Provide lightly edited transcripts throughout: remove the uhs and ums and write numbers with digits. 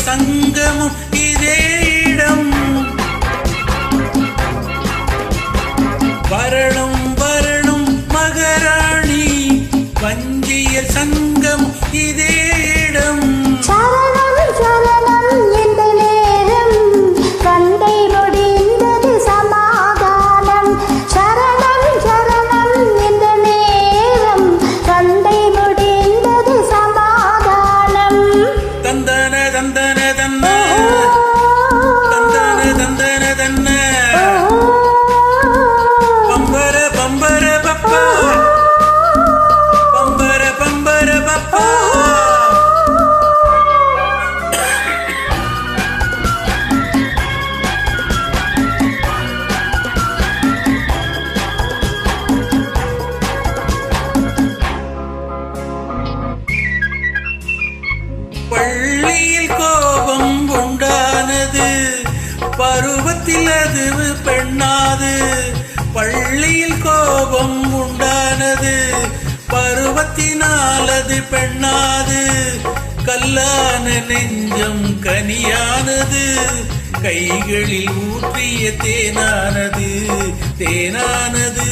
சங்கமம் இதே இடம். வரணும் வரணும் மகராணி வஞ்சியர் சங்கம் இதே இடம். சரணம் சரணம் என்ற நேரம் சண்டை முடிந்தது சமாதானம். சரணம் சரணம் என்ற நேரம் சண்டை முடிந்தது சமாதானம். தந்தன தந்தன தன்ன தந்தன தந்தன தன்ன பம்பர பம்பர பப்பா பம்பர பம்பர பப்பா. பள்ளியில் கோபம் உண்டானது பருவத்தில் அது பெண்ணாது. பள்ளியில் கோபம் உண்டானது பருவத்தினால் அது பெண்ணாது. கல்லான நெஞ்சம் கனியானது கைகளில் ஊற்றிய தேனானது. தேனானது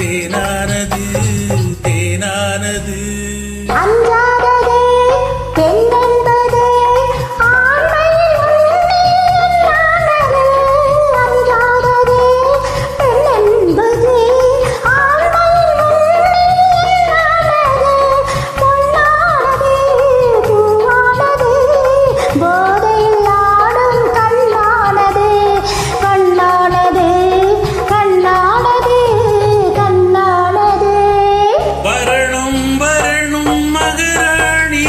தேனானது தேனானது. அஞ்சாததே பெண்ணென்பதே ஆண்மையின் உண்மையானது. அஞ்சாததே பெண்ணென்பதே ஆண்மையின் உண்மையானது. பொன்னானதே பூவானதே போதையில் ஆடும் கண்ணானதே. கண்ணானதே கண்ணானதே கண்ணானதே. வரணும் வரணும் மகராணி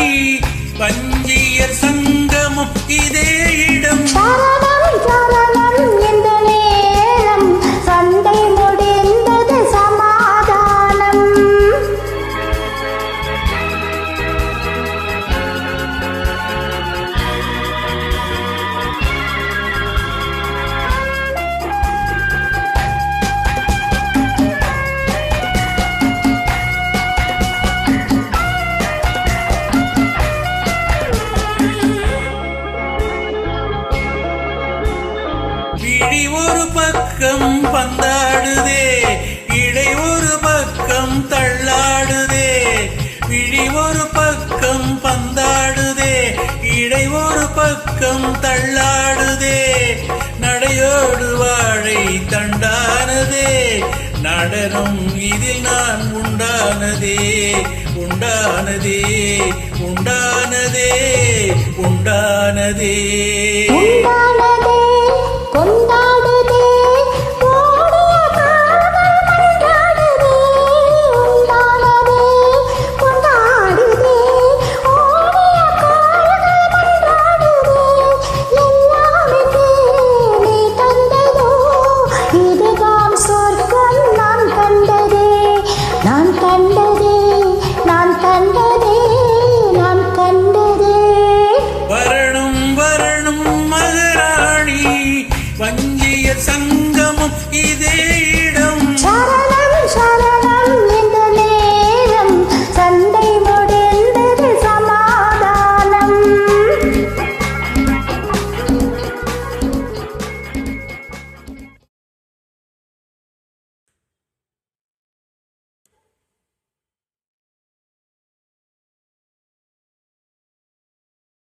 வஞ்சியர் சங்கமம் இதே இடம். சரணம் சரணம் என்ற நேரம் சண்டை முடிந்தது சமாதானம். விழி ஒரு பக்கம் பந்தாடுதே இடை ஒரு பக்கம் தள்ளாடுதே. விழி ஒரு பக்கம் பந்தாடுதே இடை ஒரு பக்கம் தள்ளாடுதே. நடையோடு வாழை தண்டானதே நடனம் இதில் நான் உண்டானதே உண்டானதே உண்டானதே உண்டானதே.